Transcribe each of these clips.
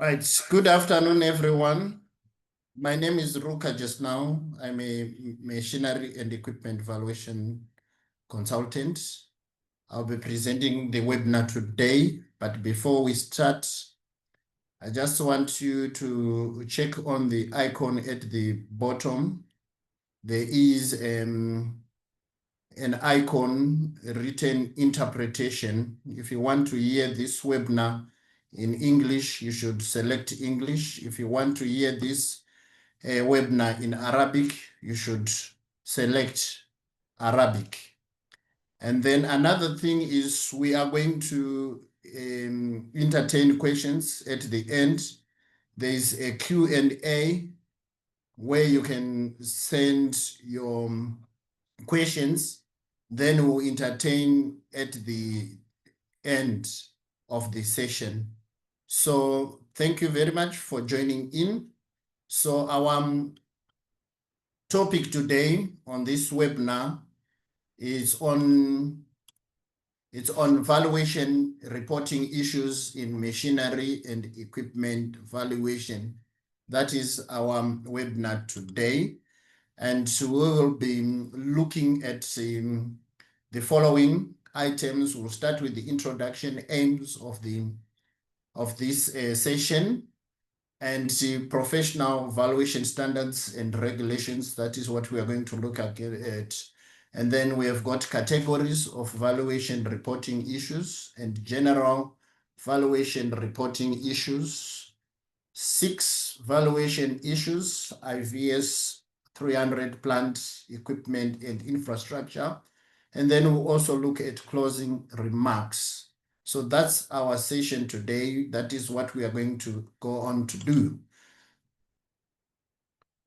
Right. Good afternoon, everyone. My name is Ruka just now. I'm a machinery and equipment valuation consultant. I'll be presenting the webinar today, but before we start, I just want you to check on the icon at the bottom. There is an icon written interpretation. If you want to hear this webinar in English, you should select English. If you want to hear this webinar in Arabic, you should select Arabic. And then another thing is we are going to entertain questions at the end. There is a Q&A where you can send your questions, then we'll entertain at the end of the session. So thank you very much for joining in. So our topic today on this webinar is on valuation reporting issues in machinery and equipment valuation. That is our webinar today. And so we will be looking at the following items. We'll start with the introduction, aims of this session, and the professional valuation standards and regulations. That is what we are going to look at. And then we have got categories of valuation reporting issues and general valuation reporting issues, 6 valuation issues, IVS 300 plant, equipment and infrastructure. And then we'll also look at closing remarks. So that's our session today. That is what we are going to go on to do.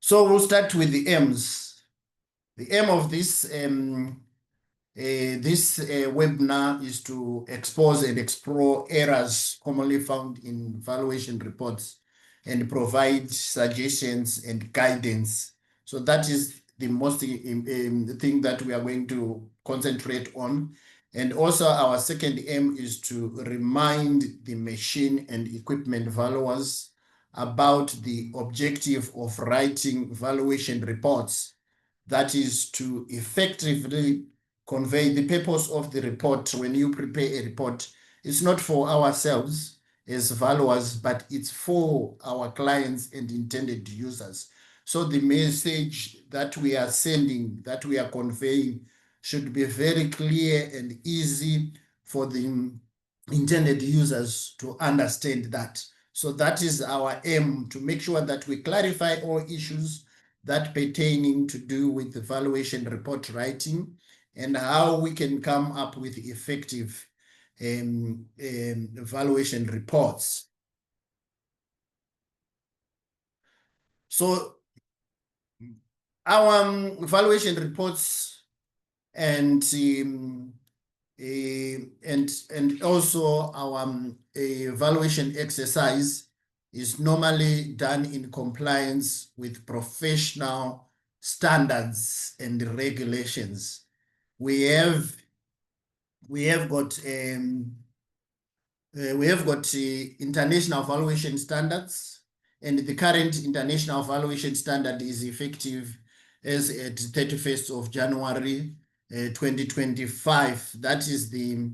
So we'll start with the aims. The aim of this webinar is to expose and explore errors commonly found in valuation reports and provide suggestions and guidance. So that is the most thing that we are going to concentrate on. And also our second aim is to remind the machine and equipment valuers about the objective of writing valuation reports. That is to effectively convey the purpose of the report. When you prepare a report, it's not for ourselves as valuers, but it's for our clients and intended users. So the message that we are sending, that we are conveying, should be very clear and easy for the intended users to understand that. So that is our aim, to make sure that we clarify all issues that pertaining to do with the valuation report writing and how we can come up with effective valuation reports. So our valuation reports and also our evaluation exercise is normally done in compliance with professional standards and regulations. We have got international valuation standards, and the current international valuation standard is effective as at 31st of January 2025. That is the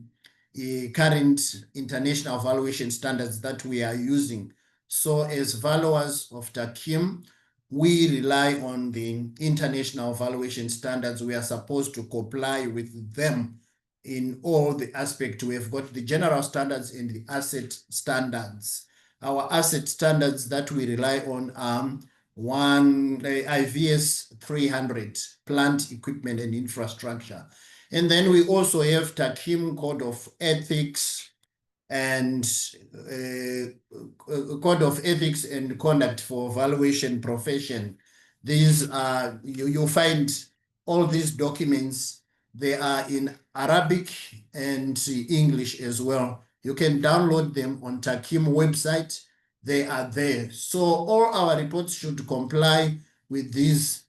current international valuation standards that we are using. So as valuers of Taqiim, we rely on the international valuation standards. We are supposed to comply with them in all the aspects. We have got the general standards and the asset standards. Our asset standards that we rely on are IVS 300, plant, equipment and infrastructure. And then we also have Taqiim Code of Ethics and Code of Ethics and Conduct for Valuation Profession. These are, you'll find all these documents, they are in Arabic and English as well. You can download them on Taqiim website. They are there. So all our reports should comply with these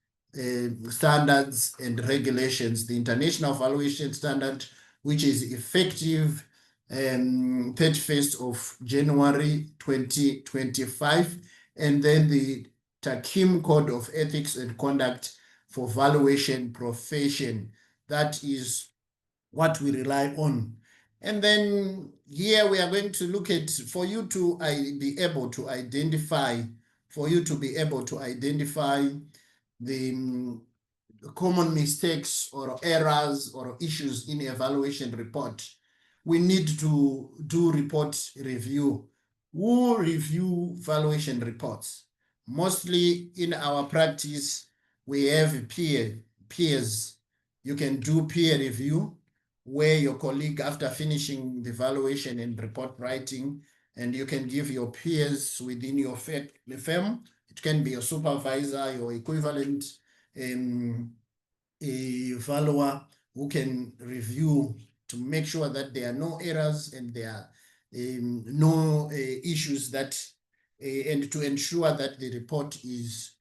standards and regulations. The International Valuation Standard, which is effective 31st of January 2025, and then the Taqiim Code of Ethics and Conduct for Valuation Profession. That is what we rely on. And then here we are going to look at, for you to be able to identify the common mistakes or errors or issues in evaluation report. We need to do report review. Who review valuation reports? Mostly in our practice, we have peers. You can do peer review, where your colleague, after finishing the evaluation and report writing, and you can give your peers within your firm, it can be your supervisor, your equivalent a valuer, who can review to make sure that there are no errors and there are no issues that, and to ensure that the report is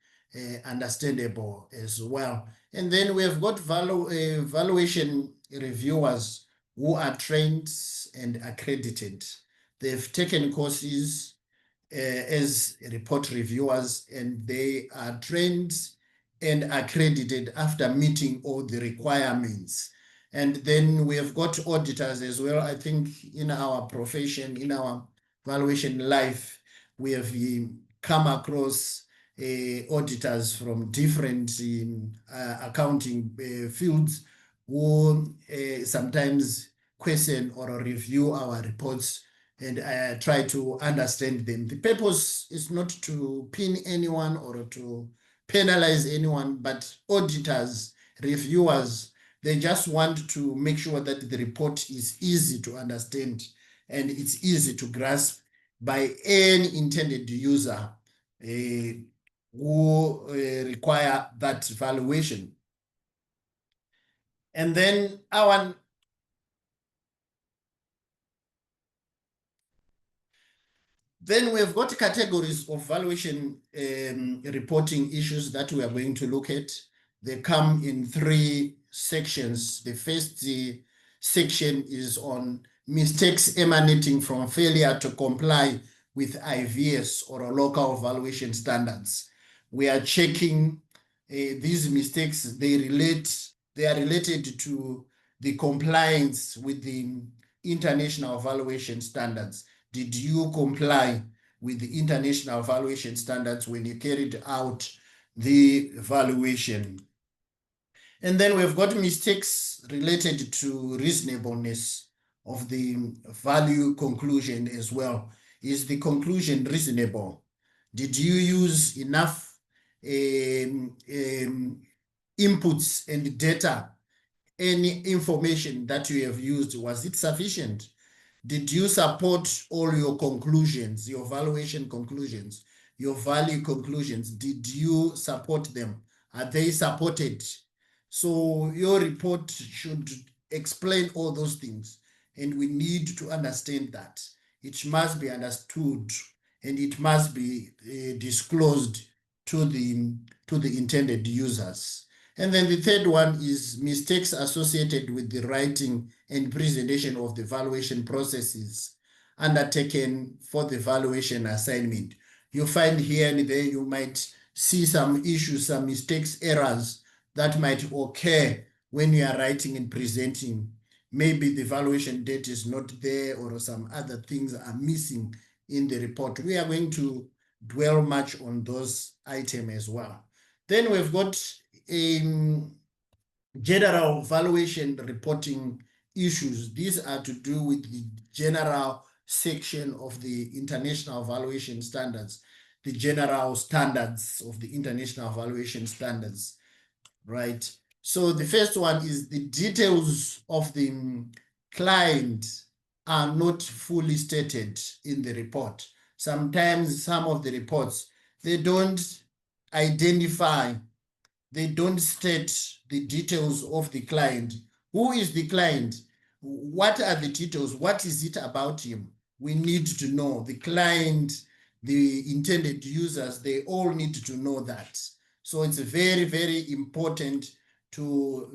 understandable as well. And then we have got valuation reviewers who are trained and accredited. They've taken courses as report reviewers, and they are trained and accredited after meeting all the requirements. And then we have got auditors as well. I think in our profession, in our valuation life, we have come across auditors from different accounting fields who sometimes question or review our reports and try to understand them. The purpose is not to pin anyone or to penalize anyone, but auditors, reviewers, they just want to make sure that the report is easy to understand and it's easy to grasp by any intended user who require that valuation. And then then we've got categories of valuation reporting issues that we are going to look at. They come in 3 sections. The first section is on mistakes emanating from failure to comply with IVS or local valuation standards. We are checking these mistakes. They are related to the compliance with the international valuation standards. Did you comply with the international valuation standards when you carried out the valuation? And then we've got mistakes related to reasonableness of the value conclusion as well. Is the conclusion reasonable? Did you use enough inputs and data? Any information that you have used, was it sufficient? Did you support all your conclusions, your valuation conclusions, your value conclusions? Did you support them? Are they supported? So your report should explain all those things, and we need to understand that. It must be understood and it must be disclosed to the intended users. And then the third one is mistakes associated with the writing and presentation of the valuation processes undertaken for the valuation assignment. You find here and there, you might see some issues, some mistakes, errors that might occur when you are writing and presenting. Maybe the valuation date is not there or some other things are missing in the report. We are going to dwell much on those items as well. Then we've got general valuation reporting issues. These are to do with the general section of the international valuation standards, the general standards of the international valuation standards, right? So the first one is the details of the client are not fully stated in the report. Sometimes some of the reports, they don't identify, they don't state the details of the client. Who is the client? What are the details? What is it about him? We need to know. The client, the intended users, they all need to know that. So it's very, very important to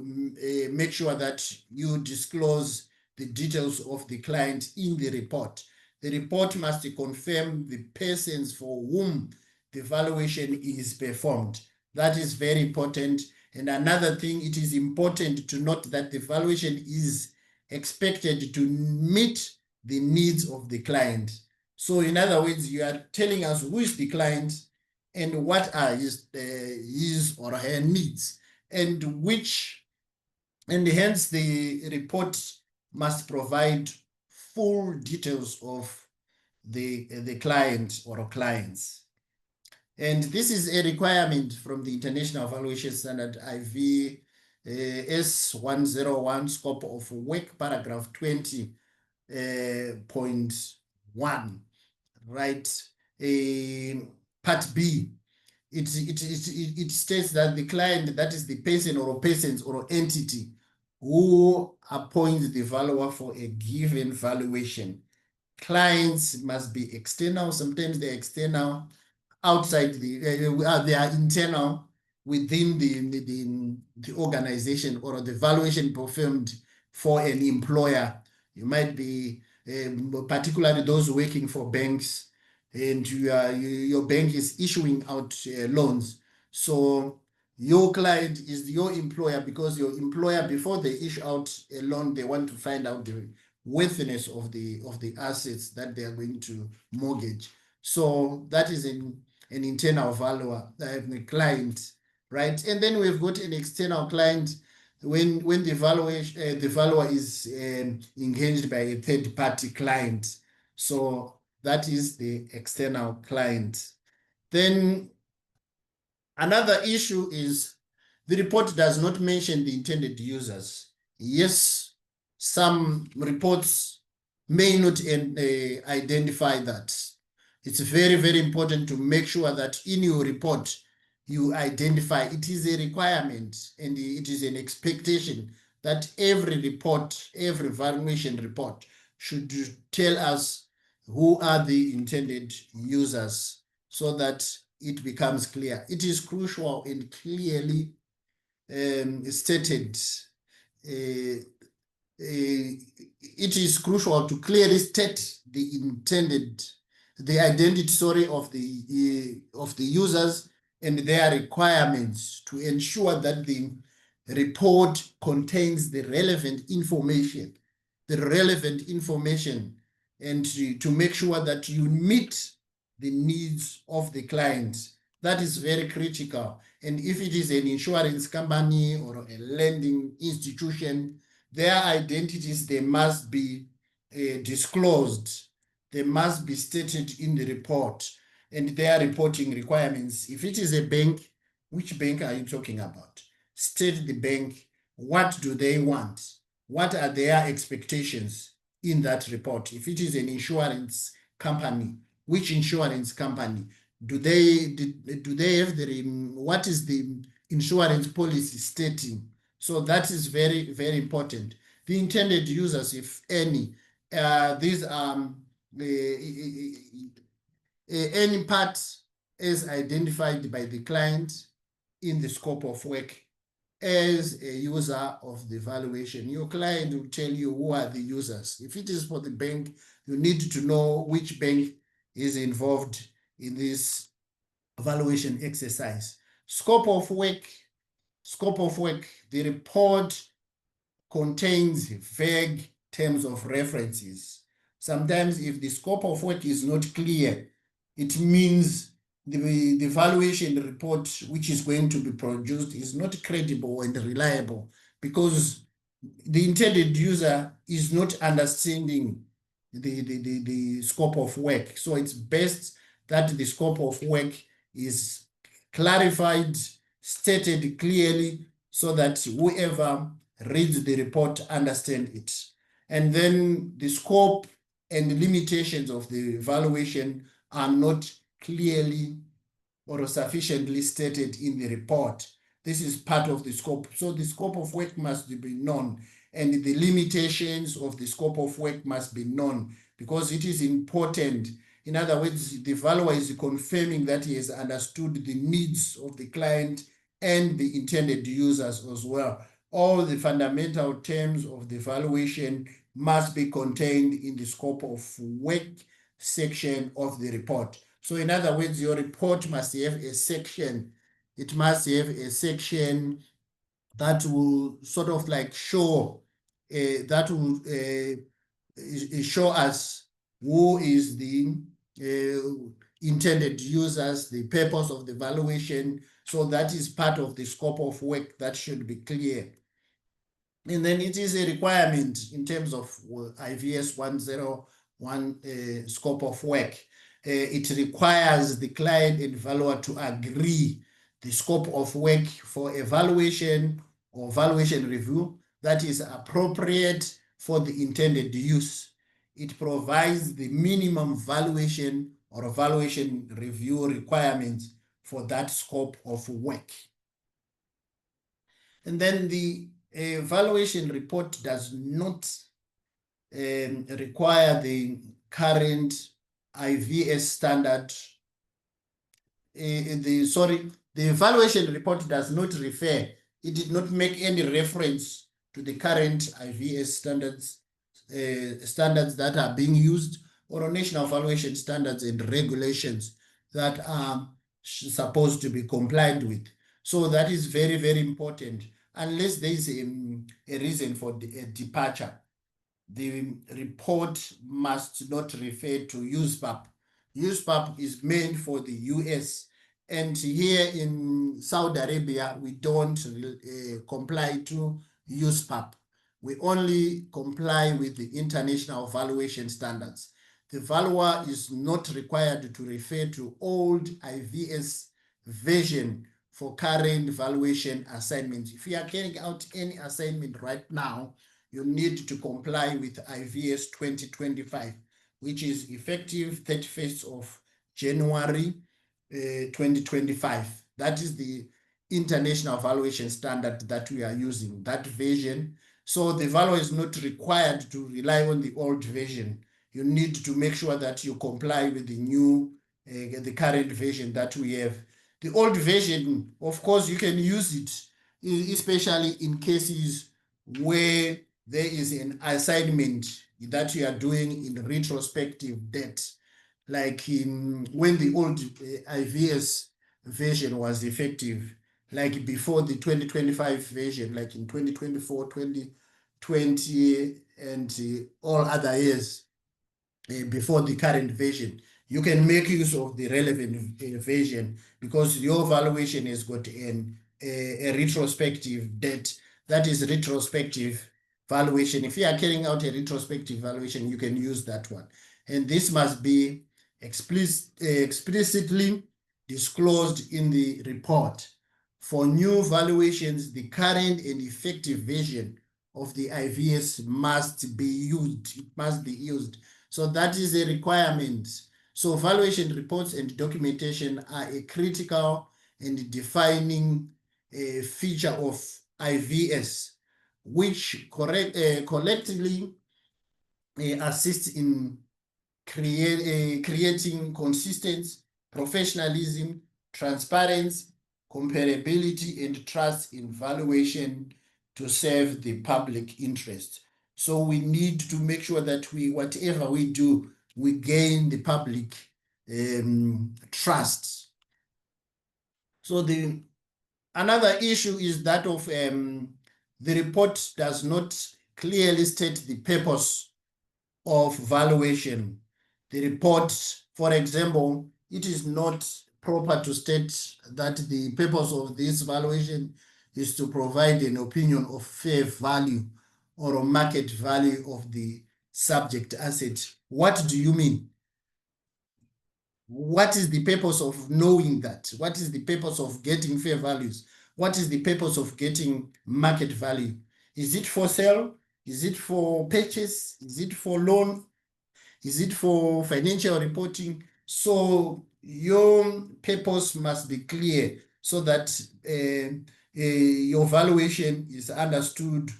make sure that you disclose the details of the client in the report. The report must confirm the persons for whom the valuation is performed. That is very important. And another thing, it is important to note that the valuation is expected to meet the needs of the client. So in other words, you are telling us who is the client and what are his or her needs, and hence the report must provide full details of the client or clients. And this is a requirement from the International Valuation Standard IV S101 scope of work paragraph 20.1, right? Part B. It states that the client, that is the person or persons or entity who appoints the valuer for a given valuation. Clients must be external. Sometimes they're external, outside they are internal within the organization or the valuation performed for an employer. You might be particularly those working for banks, and your bank is issuing out loans. So your client is your employer, because your employer, before they issue out a loan, they want to find out the worthiness of the assets that they are going to mortgage. So that is an internal valuer, the client, right? And then we've got an external client when the valuer is engaged by a third-party client. So that is the external client. Then another issue is the report does not mention the intended users. Yes, some reports may not identify that. It's very, very important to make sure that in your report, you identify. It is a requirement and it is an expectation that every report, every valuation report should tell us who are the intended users, so that it becomes clear. It is crucial and clearly stated. It is crucial to clearly state the identity, of the users and their requirements, to ensure that the report contains the relevant information, and to make sure that you meet the needs of the client. That is very critical. And if it is an insurance company or a lending institution, their identities, they must be disclosed. They must be stated in the report and their reporting requirements. If it is a bank, which bank are you talking about? State the bank. What do they want? What are their expectations in that report? If it is an insurance company, which insurance company? Do they have what is the insurance policy stating? So that is very, very important. The intended users, if any, these are any part is identified by the client in the scope of work as a user of the valuation. Your client will tell you who are the users. If it is for the bank, you need to know which bank is involved in this valuation exercise. Scope of work, the report contains vague terms of references. Sometimes if the scope of work is not clear, it means the valuation report which is going to be produced is not credible and reliable, because the intended user is not understanding the scope of work. So it's best that the scope of work is clarified, stated clearly, so that whoever reads the report understands it. And then the scope and limitations of the valuation are not clearly or sufficiently stated in the report. This is part of the scope. So the scope of work must be known, and the limitations of the scope of work must be known, because it is important. In other words, the valuer is confirming that he has understood the needs of the client and the intended users as well. All the fundamental terms of the valuation must be contained in the scope of work section of the report. So in other words, your report must have a section. It must have a section that will sort of like show, that will show us who is the intended users, the purpose of the valuation. So that is part of the scope of work that should be clear. And then it is a requirement in terms of IVS 101 scope of work. It requires the client and valuer to agree the scope of work for evaluation or valuation review that is appropriate for the intended use. It provides the minimum valuation or valuation review requirements for that scope of work. And then the evaluation report does not require the current IVS standard. The evaluation report does not refer, it did not make any reference to the current IVS standards that are being used, or national evaluation standards and regulations that are supposed to be complied with. So that is very, very important. Unless there is a reason for a departure, the report must not refer to USPAP. USPAP is meant for the US, and here in Saudi Arabia, we don't comply to USPAP. We only comply with the international valuation standards. The valuer is not required to refer to old IVS version for current valuation assignments. If you are carrying out any assignment right now, you need to comply with IVS 2025, which is effective 31st of January 2025. That is the international valuation standard that we are using, that version. So the valuer is not required to rely on the old version. You need to make sure that you comply with the new, the current version that we have. The old version, of course, you can use it, especially in cases where there is an assignment that you are doing in retrospective debt, like when the old IVS version was effective, like before the 2025 version, like in 2024, 2020, and all other years before the current version. You can make use of the relevant version because your valuation has got a retrospective debt. That is retrospective valuation. If you are carrying out a retrospective valuation, you can use that one. And this must be explicitly disclosed in the report. For new valuations, the current and effective version of the IVS must be used. It must be used. So that is a requirement. So valuation reports and documentation are a critical and defining feature of IVS, which collectively assists in creating consistency, professionalism, transparency, comparability, and trust in valuation to serve the public interest. So we need to make sure that whatever we do, we gain the public trust. So another issue is that of the report does not clearly state the purpose of valuation. The report, for example, it is not proper to state that the purpose of this valuation is to provide an opinion of fair value or a market value of the subject asset. What do you mean? What is the purpose of knowing that? What is the purpose of getting fair values? What is the purpose of getting market value? Is it for sale? Is it for purchase? Is it for loan? Is it for financial reporting? So your purpose must be clear so that your valuation is understood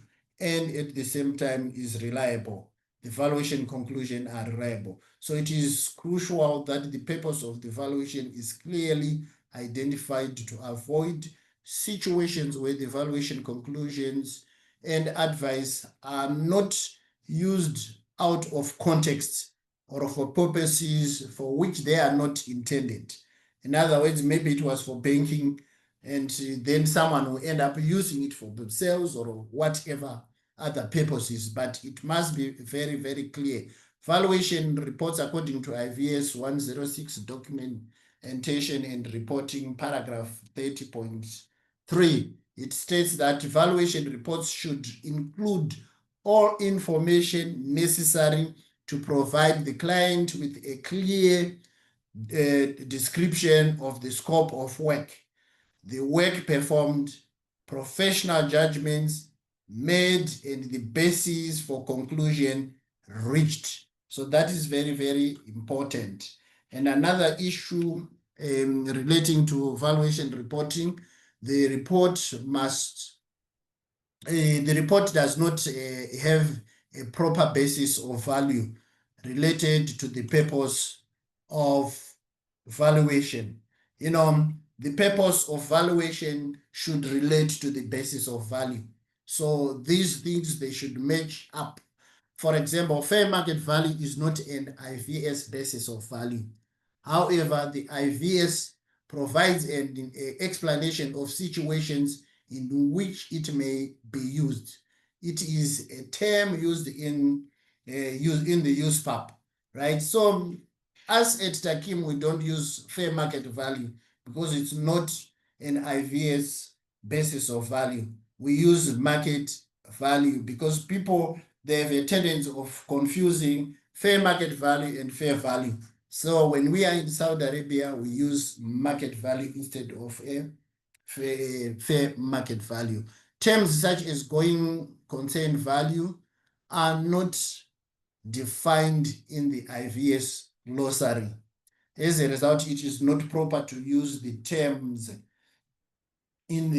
and at the same time is reliable. The valuation conclusion are reliable. So it is crucial that the purpose of the valuation is clearly identified to avoid situations where the valuation conclusions and advice are not used out of context or for purposes for which they are not intended. In other words, maybe it was for banking, and then someone will end up using it for themselves or whatever other purposes, but it must be very, very clear. Valuation reports according to IVS 106 documentation and reporting paragraph 30.3. It states that valuation reports should include all information necessary to provide the client with a clear description of the scope of work, the work performed, professional judgments made, and the basis for conclusion reached. So that is very, very important. And another issue relating to valuation reporting, the report does not have a proper basis of value related to the purpose of valuation. The purpose of valuation should relate to the basis of value. So these things, they should match up. For example, fair market value is not an IVS basis of value. However, the IVS provides an explanation of situations in which it may be used. It is a term used in the use pub, right? So us at Taqiim, we don't use fair market value because it's not an IVS basis of value. We use market value because people, they have a tendency of confusing fair market value and fair value. So when we are in Saudi Arabia, we use market value instead of a fair market value. Terms such as going concern value are not defined in the IVS glossary. As a result, it is not proper to use the terms in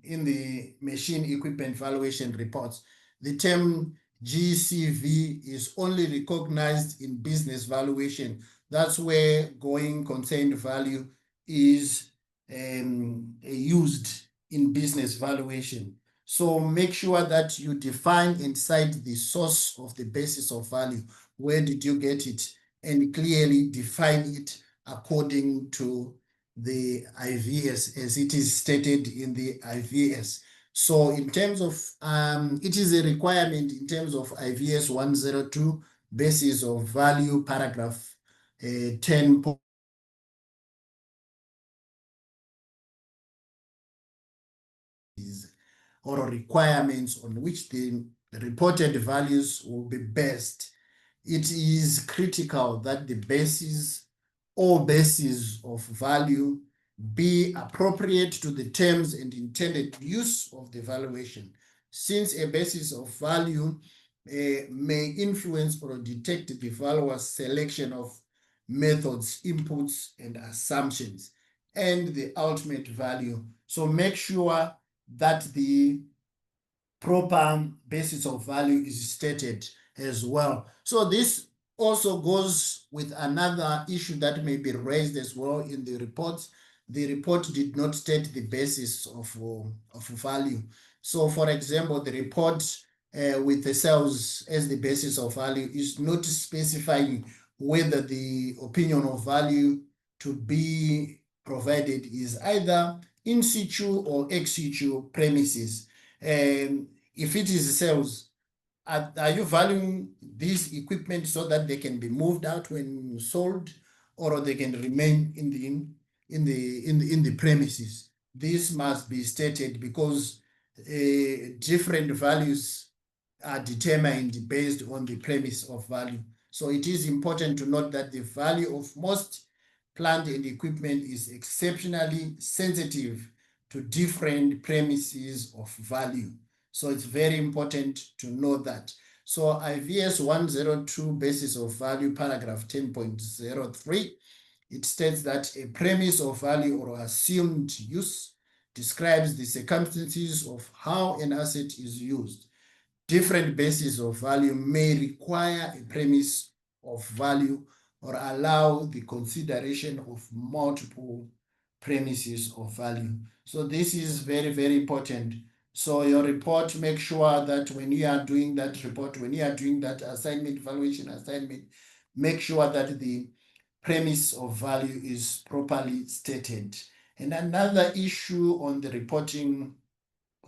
the machine equipment valuation reports. The term GCV is only recognized in business valuation. That's where going concern value is used in business valuation. So make sure that you define and cite the source of the basis of value. Where did you get it? And clearly define it according to the IVS as it is stated in the IVS. So in terms of, it is a requirement in terms of IVS 102 basis of value paragraph 10. Or requirements on which the reported values will be based. It is critical that the basis or basis of value be appropriate to the terms and intended use of the valuation, since a basis of value may influence or detect the valuer's selection of methods, inputs, and assumptions, and the ultimate value. So make sure that the proper basis of value is stated as well. So this also goes with another issue that may be raised as well in the reports. The report did not state the basis of value. So for example, the report with the sales as the basis of value is not specifying whether the opinion of value to be provided is either in situ or ex situ premises. If it is sales, are you valuing this equipment so that they can be moved out when sold, or they can remain in the premises? This must be stated because different values are determined based on the premise of value. So it is important to note that the value of most plant and equipment is exceptionally sensitive to different premises of value. So it's very important to know that. So IVS 102 basis of value paragraph 10.03, it states that a premise of value or assumed use describes the circumstances of how an asset is used. Different bases of value may require a premise of value or allow the consideration of multiple premises of value. So this is very, very important. So your report, make sure that when you are doing that report, when you are doing that assignment, valuation assignment, make sure that the premise of value is properly stated. And another issue on the reporting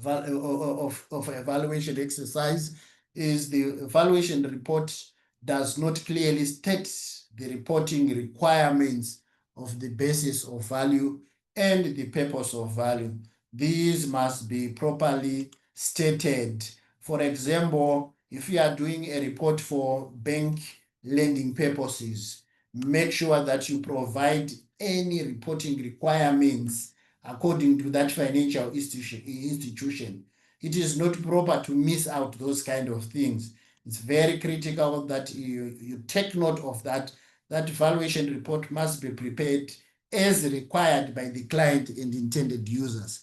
of evaluation exercise is the evaluation report does not clearly state the reporting requirements of the basis of value and the purpose of value. These must be properly stated. For example, if you are doing a report for bank lending purposes, make sure that you provide any reporting requirements according to that financial institution. It is not proper to miss out those kind of things. It's very critical that you take note of that. That valuation report must be prepared as required by the client and intended users.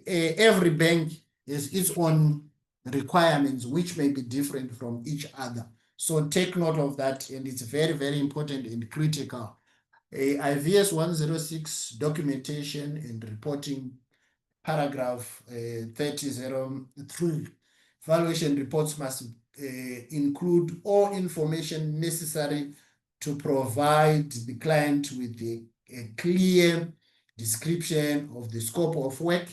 Every bank has its own requirements, which may be different from each other. So take note of that, and it's very, very important and critical. IVS 106 documentation and reporting paragraph 3003. Valuation reports must include all information necessary to provide the client with a clear description of the scope of work,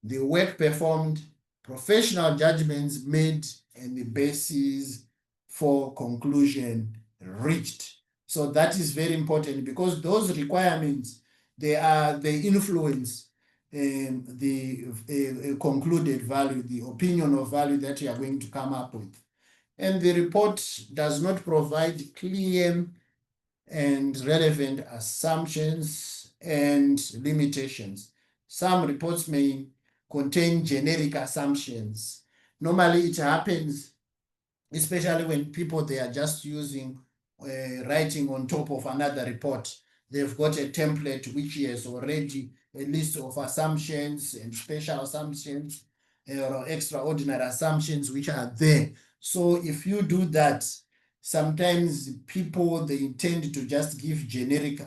the work performed, professional judgments made, and the basis for conclusion reached. So that is very important, because those requirements, they influence the concluded value, the opinion of value that you are going to come up with. And the report does not provide clear and relevant assumptions and limitations. Some reports may contain generic assumptions. Normally it happens, especially when people, they are just using writing on top of another report. They've got a template which has already a list of assumptions and special assumptions or extraordinary assumptions which are there. So if you do that, sometimes people, they intend to just give generic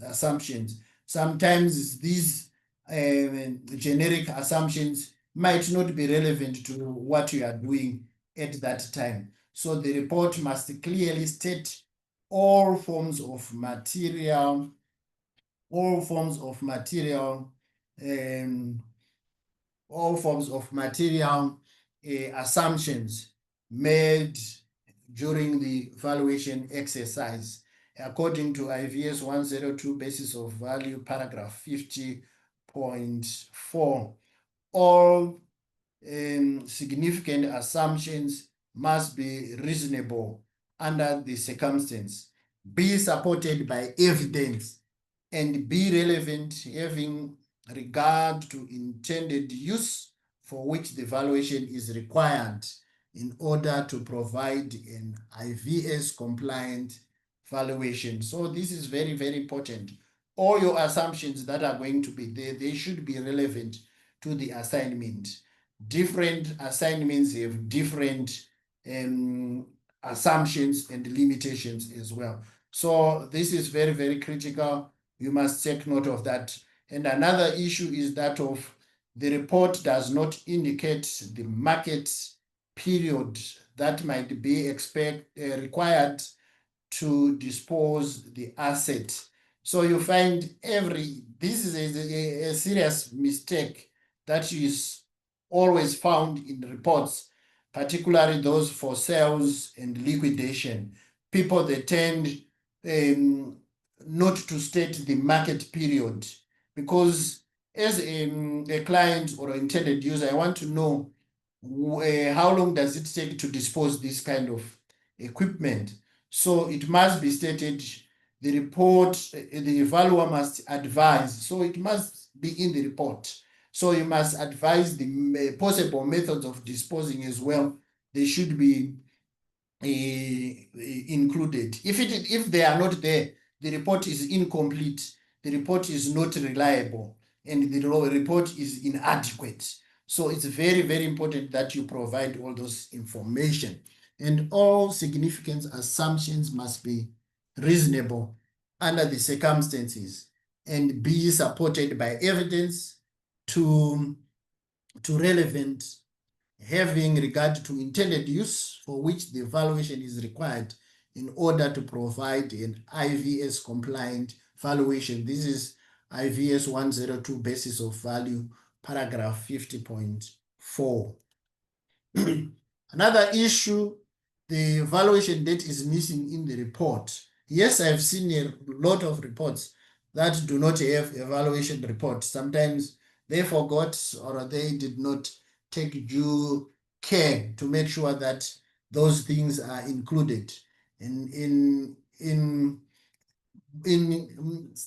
assumptions. Sometimes these generic assumptions might not be relevant to what you are doing at that time. So the report must clearly state all forms of material, assumptions made during the valuation exercise, according to IVS 102 basis of value paragraph 50.4. All significant assumptions must be reasonable under the circumstance, be supported by evidence, and be relevant, having regard to intended use for which the valuation is required in order to provide an IVS compliant valuation. So this is very, very important. All your assumptions that are going to be there, they should be relevant to the assignment. Different assignments have different assumptions and limitations as well. So this is very, very critical. You must take note of that. And another issue is that of the report does not indicate the market period that might be required to dispose the asset. So you find this is a serious mistake that is always found in reports, particularly those for sales and liquidation. People, they tend not to state the market period, because as a client or intended user, I want to know how long does it take to dispose this kind of equipment. So it must be stated, the report, the valuer must advise. So it must be in the report. So you must advise the possible methods of disposing as well. They should be included. If they are not there, the report is incomplete, the report is not reliable, and the report is inadequate. So it's very, very important that you provide all those information, and all significant assumptions must be reasonable under the circumstances and be supported by evidence to to relevant, having regard to intended use for which the valuation is required in order to provide an IVS compliant valuation. This is IVS 102 basis of value, paragraph 50.4. Another issue, the valuation date is missing in the report. Yes, I've seen a lot of reports that do not have a valuation report. Sometimes they forgot or they did not take due care to make sure that those things are included. In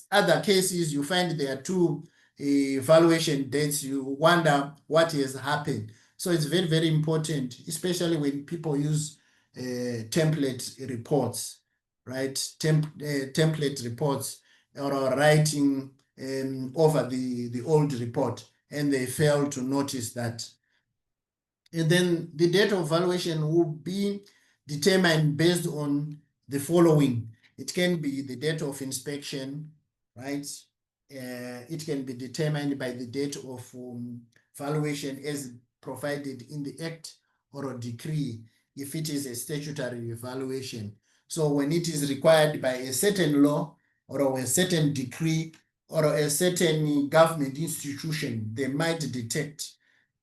other cases, you find there are two valuation dates. You wonder what has happened. So it's very, very important, especially when people use template reports, right? Template reports or writing over the old report, and they fail to notice that. And then the date of valuation will be determined based on the following. It can be the date of inspection, right? It can be determined by the date of valuation as provided in the act or a decree if it is a statutory valuation. So when it is required by a certain law or a certain decree or a certain government institution, they might detect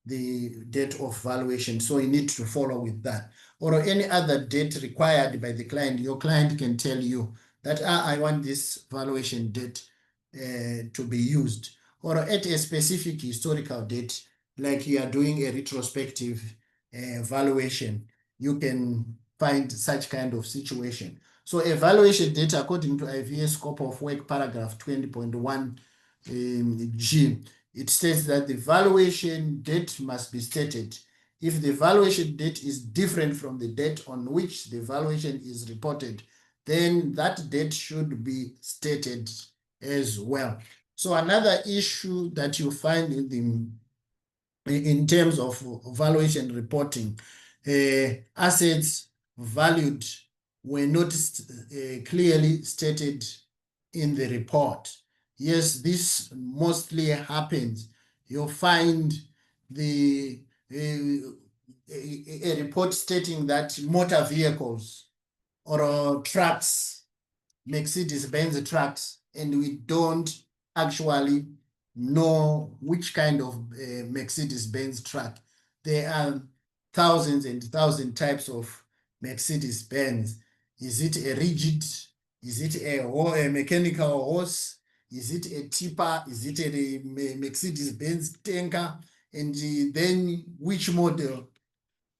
the date of valuation. So you need to follow with that. Or any other date required by the client. Your client can tell you that I want this valuation date to be used. Or at a specific historical date, like you are doing a retrospective valuation, you can find such kind of situation. So evaluation date according to IVS scope of work paragraph 20.1 G, it states that the valuation date must be stated. If the valuation date is different from the date on which the valuation is reported, then that date should be stated as well. So another issue that you find in terms of valuation reporting, assets valued were not clearly stated in the report. Yes, this mostly happens. You'll find a report stating that motor vehicles or trucks, Mercedes-Benz trucks, and we don't actually know which kind of Mercedes-Benz truck. There are thousands and thousands types of Mercedes-Benz. Is it a rigid? Is it a mechanical horse? Is it a tipper? Is it a Mercedes-Benz tanker? And then which model?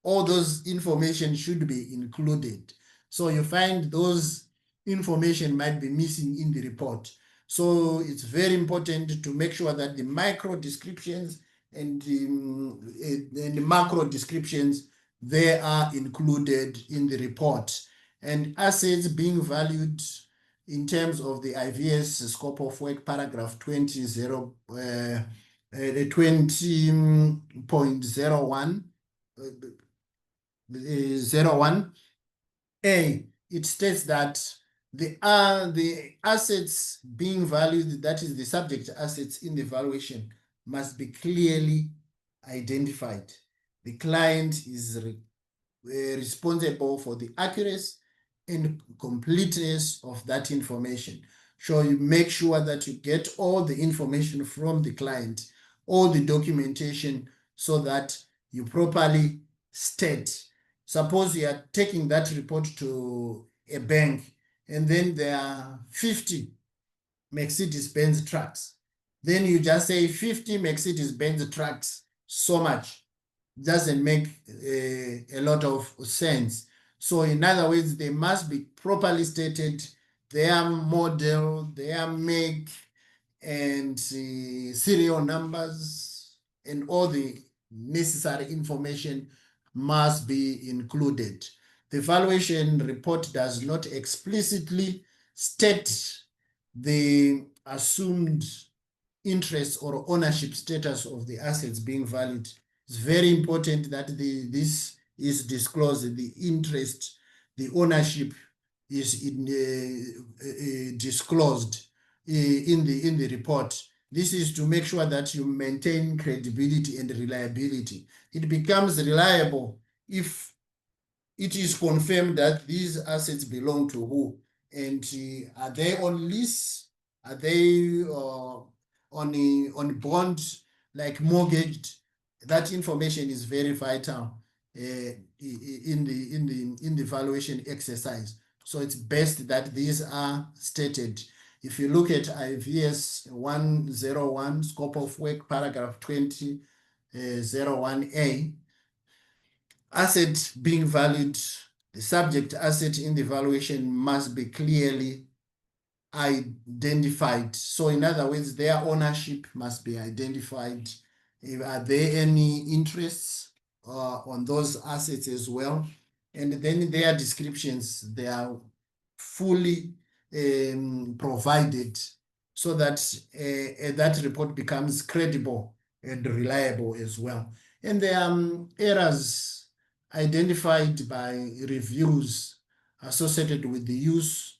All those information should be included. So you find those information might be missing in the report. So it's very important to make sure that the micro descriptions and the macro descriptions, they are included in the report. And assets being valued in terms of the IVS scope of work paragraph 20.01 01A, it states that the assets being valued, that is the subject assets in the valuation, must be clearly identified. The client is responsible for the accuracy and completeness of that information. So you make sure that you get all the information from the client, all the documentation, so that you properly state. Suppose you are taking that report to a bank and then there are 50 Mercedes-Benz trucks. Then you just say 50 Mercedes-Benz trucks, so much. Doesn't make a lot of sense. So in other words, they must be properly stated, their model, their make, and serial numbers, and all the necessary information must be included. The valuation report does not explicitly state the assumed interest or ownership status of the assets being valued. It's very important that this is disclosed, the interest, the ownership is disclosed in the report. This is to make sure that you maintain credibility and reliability. It becomes reliable if it is confirmed that these assets belong to who, and are they on lease? Are they on bond, like mortgaged? That information is very vital in the valuation exercise. So it's best that these are stated. If you look at IVS 101, scope of work, paragraph 20, 01A, asset being valued, the subject asset in the valuation must be clearly identified. So in other words, their ownership must be identified. Are there any interests on those assets as well? And then their descriptions, they are fully provided so that that report becomes credible and reliable as well. And there are errors identified by reviews associated with the use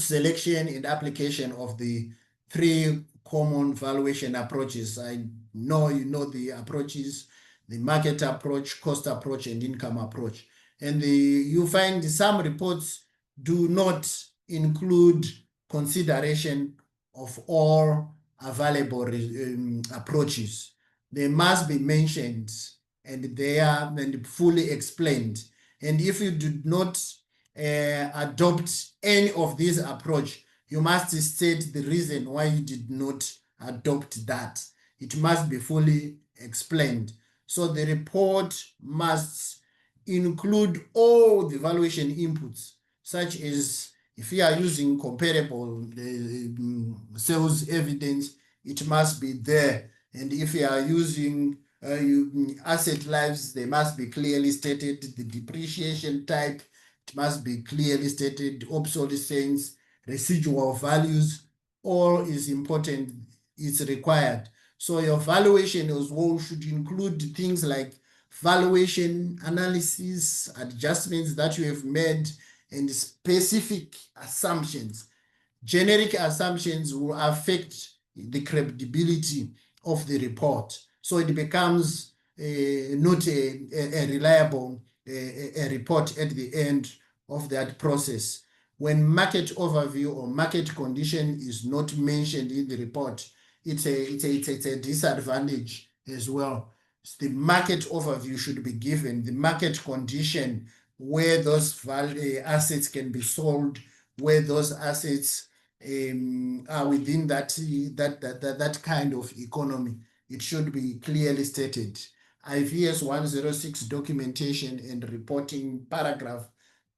selection and application of the three common valuation approaches. I know you know the approaches: the market approach, cost approach, and income approach. And you find some reports do not include consideration of all available approaches. They must be mentioned, and they are fully explained. And if you do not adopt any of these approach, you must state the reason why you did not adopt that. It must be fully explained. So the report must include all the valuation inputs, such as if you are using comparable sales evidence, it must be there. And if you are using asset lives, they must be clearly stated. The depreciation type, it must be clearly stated. Obsolescence, residual values, all is important, it's required. So your valuation as well should include things like valuation analysis, adjustments that you have made, and specific assumptions. Generic assumptions will affect the credibility of the report. So it becomes not a reliable report at the end of that process. When market overview or market condition is not mentioned in the report, it's a disadvantage as well. The market overview should be given, the market condition, where those assets can be sold, where those assets are within that kind of economy. It should be clearly stated. IVS 106 documentation and reporting, paragraph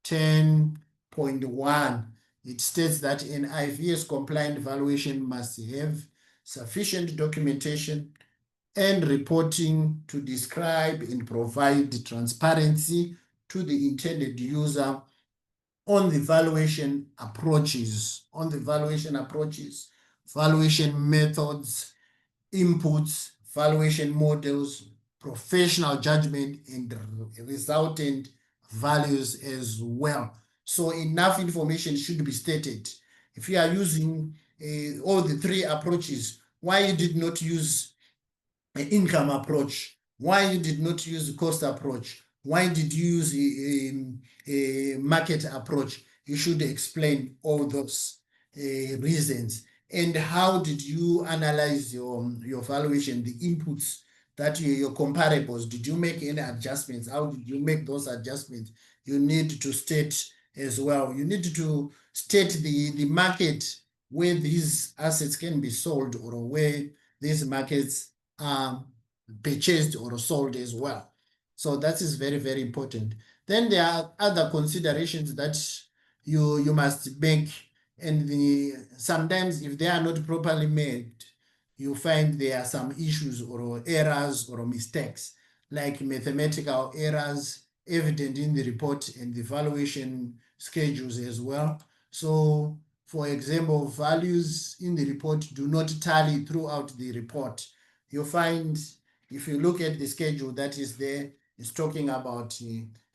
10.1, it states that an IVS compliant valuation must have sufficient documentation and reporting to describe and provide transparency to the intended user on the valuation approaches, valuation methods, inputs, valuation models, professional judgment, and resultant values as well. So enough information should be stated. If you are using all the three approaches, why you did not use an income approach? Why you did not use the cost approach? Why did you use a market approach? You should explain all those reasons. And how did you analyze your valuation, the inputs that your comparables? Did you make any adjustments? How did you make those adjustments? You need to state as well. You need to state the market where these assets can be sold, or where these markets are purchased or sold as well. So that is very, very important. Then there are other considerations that you must make, and sometimes if they are not properly made, you find there are some issues or errors or mistakes, like mathematical errors evident in the report and the valuation schedules as well. So, for example, values in the report do not tally throughout the report. You find, if you look at the schedule that is there, it's talking about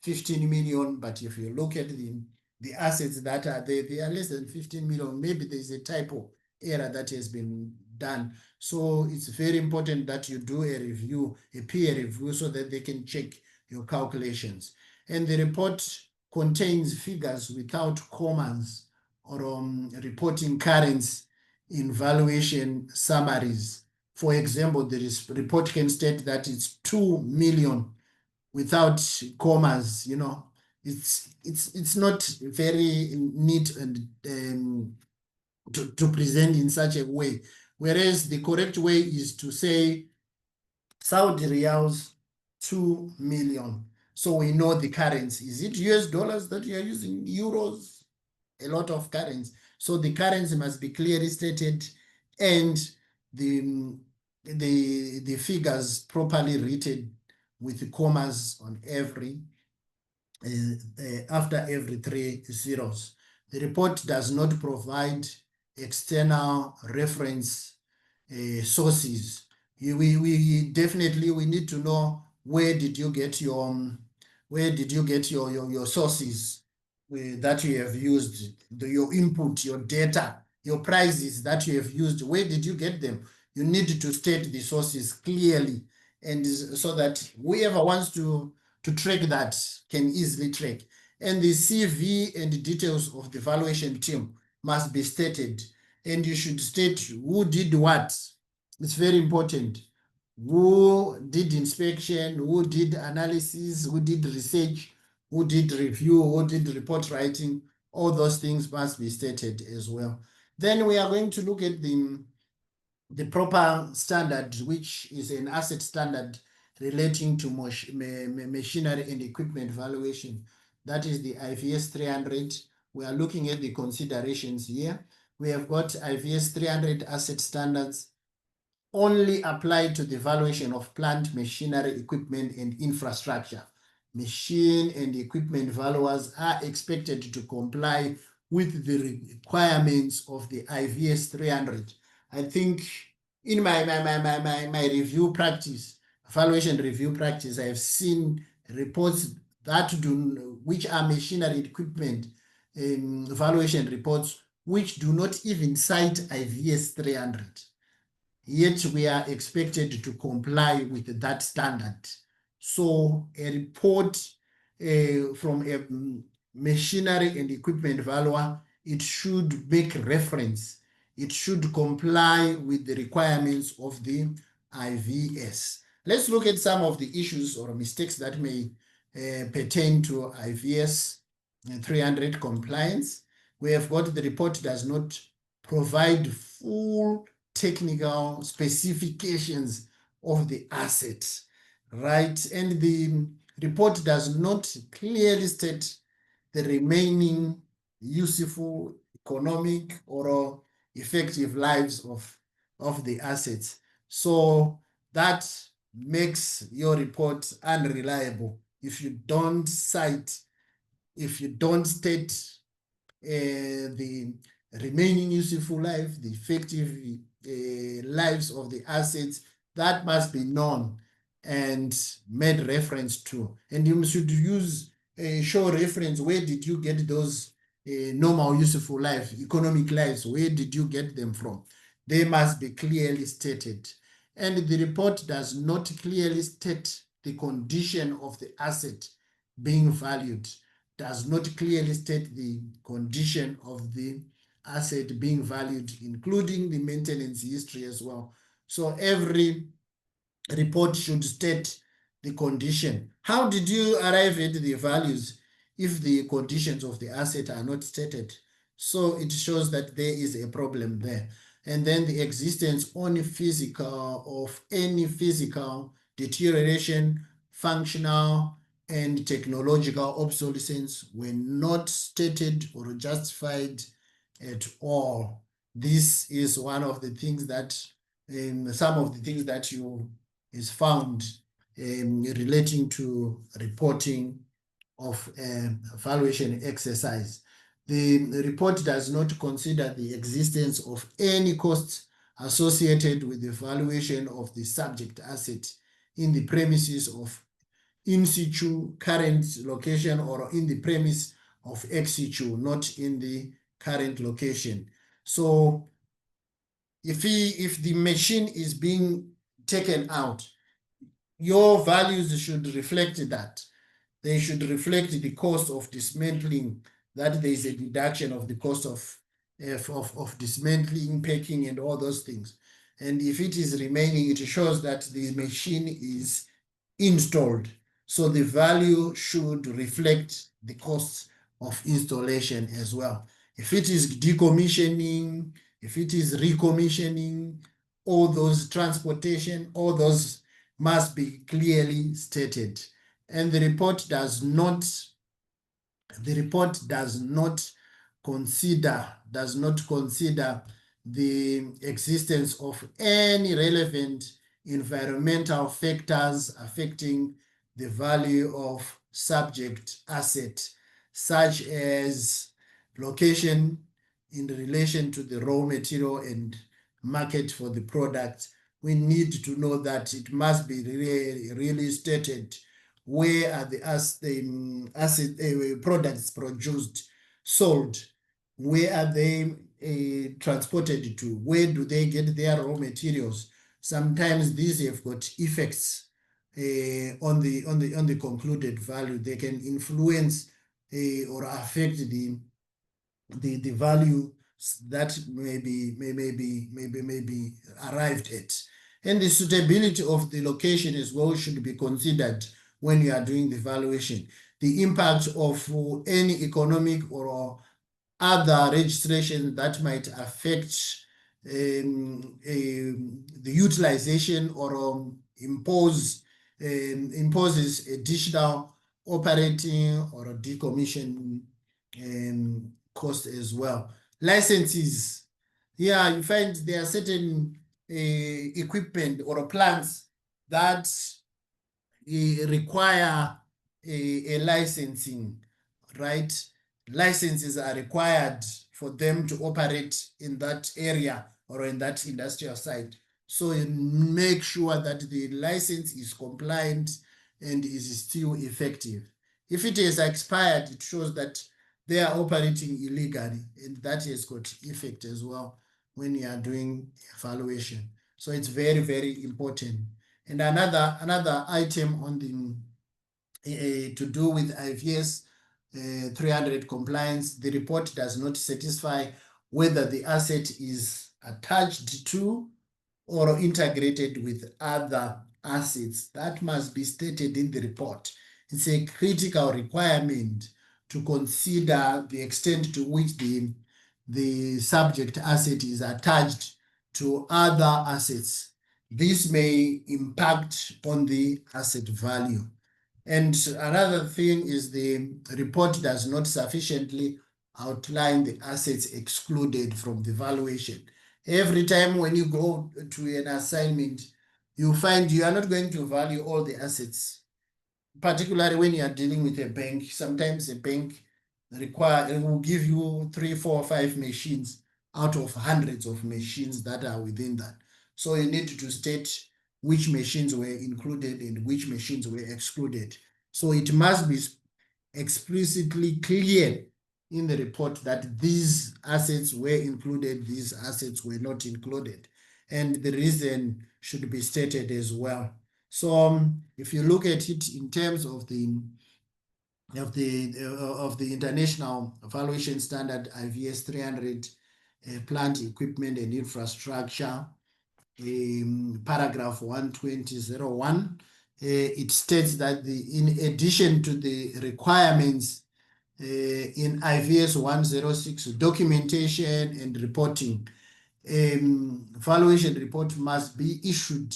15 million, but if you look at the assets that are there, they are less than 15 million. Maybe there's a typo error that has been done. So it's very important that you do a review, a peer review, so that they can check your calculations. And the report contains figures without commas or reporting currents in valuation summaries. For example, the report can state that it's 2 million without commas. It's not very neat and to present in such a way. Whereas the correct way is to say Saudi riyals 2 million. So we know the currency. Is it US dollars that you are using? Euros? A lot of currency. So the currency must be clearly stated and the figures properly written with the commas on every after every 3 zeros. The report does not provide external reference sources. We definitely need to know where did you get your sources that you have used, your input, your data, your prices that you have used. Where did you get them? You need to state the sources clearly, and so that whoever wants to track that can easily track. And the CV and details of the valuation team must be stated, and you should state who did what. It's very important. Who did inspection, who did analysis, who did research, who did review, who did report writing. All those things must be stated as well. Then we are going to look at the proper standard, which is an asset standard relating to machinery and equipment valuation. That is the IVS 300. We are looking at the considerations here. We have got IVS 300 asset standards only apply to the valuation of plant, machinery, equipment, and infrastructure. Machine and equipment valuers are expected to comply with the requirements of the IVS 300. I think in my review practice, valuation review practice, I have seen reports that which are machinery equipment valuation reports which do not even cite IVS 300. Yet we are expected to comply with that standard. So a report from a machinery and equipment valuer, it should make reference. It should comply with the requirements of the IVS. Let's look at some of the issues or mistakes that may pertain to IVS 300 compliance. We have got the report does not provide full technical specifications of the assets, right? And the report does not clearly state the remaining useful, economic, or effective lives of the assets. So that makes your report unreliable if you don't cite, if you don't state the remaining useful life, the effective lives of the assets, that must be known and made reference to. And you should use a show reference. Where did you get those normal useful life, economic lives? Where did you get them from? They must be clearly stated. And the report does not clearly state the condition of the asset being valued, does not clearly state the condition of the asset being valued, including the maintenance history as well. So every report should state the condition. How did you arrive at the values if the conditions of the asset are not stated? So it shows that there is a problem there. And then the existence of any physical deterioration, functional and technological obsolescence were not stated or justified at all. This is one of the things that, some of the things that is found relating to reporting of valuation exercise. The report does not consider the existence of any costs associated with the valuation of the subject asset in the premises of in situ current location or in the premise of ex situ, not in the current location. So if the machine is being taken out, your values should reflect that. They should reflect the cost of dismantling, that there is a deduction of the cost of dismantling, packing, and all those things. And if it is remaining, it shows that the machine is installed. So the value should reflect the cost of installation as well. If it is decommissioning, if it is recommissioning, all those transportation, all those must be clearly stated. And the report does not consider the existence of any relevant environmental factors affecting the value of subject asset, such as location in relation to the raw material and market for the product. We need to know that it must be really stated where are the products produced, sold, where are they transported to, where do they get their raw materials. Sometimes these have got effects on the concluded value. They can influence or affect the value that may be arrived at. And the suitability of the location as well should be considered when you are doing the valuation. The impact of any economic or other registration that might affect the utilization or imposes additional operating or decommission cost as well. Licenses. Yeah, you find there are certain equipment or plants that require a licensing, right? Licenses are required for them to operate in that area or in that industrial site. So you make sure that the license is compliant and is still effective. If it has expired, it shows that they are operating illegally, and that has got effect as well when you are doing evaluation. So it's very, very important. And another item on the to do with IVS 300 compliance, the report does not satisfy whether the asset is attached to or integrated with other assets. That must be stated in the report. It's a critical requirement to consider the extent to which the subject asset is attached to other assets. This may impact on the asset value. And another thing is the report does not sufficiently outline the assets excluded from the valuation. Every time when you go to an assignment, you find you are not going to value all the assets, particularly when you are dealing with a bank. Sometimes a bank will give you 3, 4, 5 machines out of hundreds of machines that are within that. So you need to state which machines were included and which machines were excluded. So it must be explicitly clear in the report that these assets were included, these assets were not included, and the reason should be stated as well. So if you look at it in terms of the international valuation standard IVS 300 plant equipment and infrastructure, paragraph 120.01, it states that in addition to the requirements in IVS 106 documentation and reporting, valuation report must be issued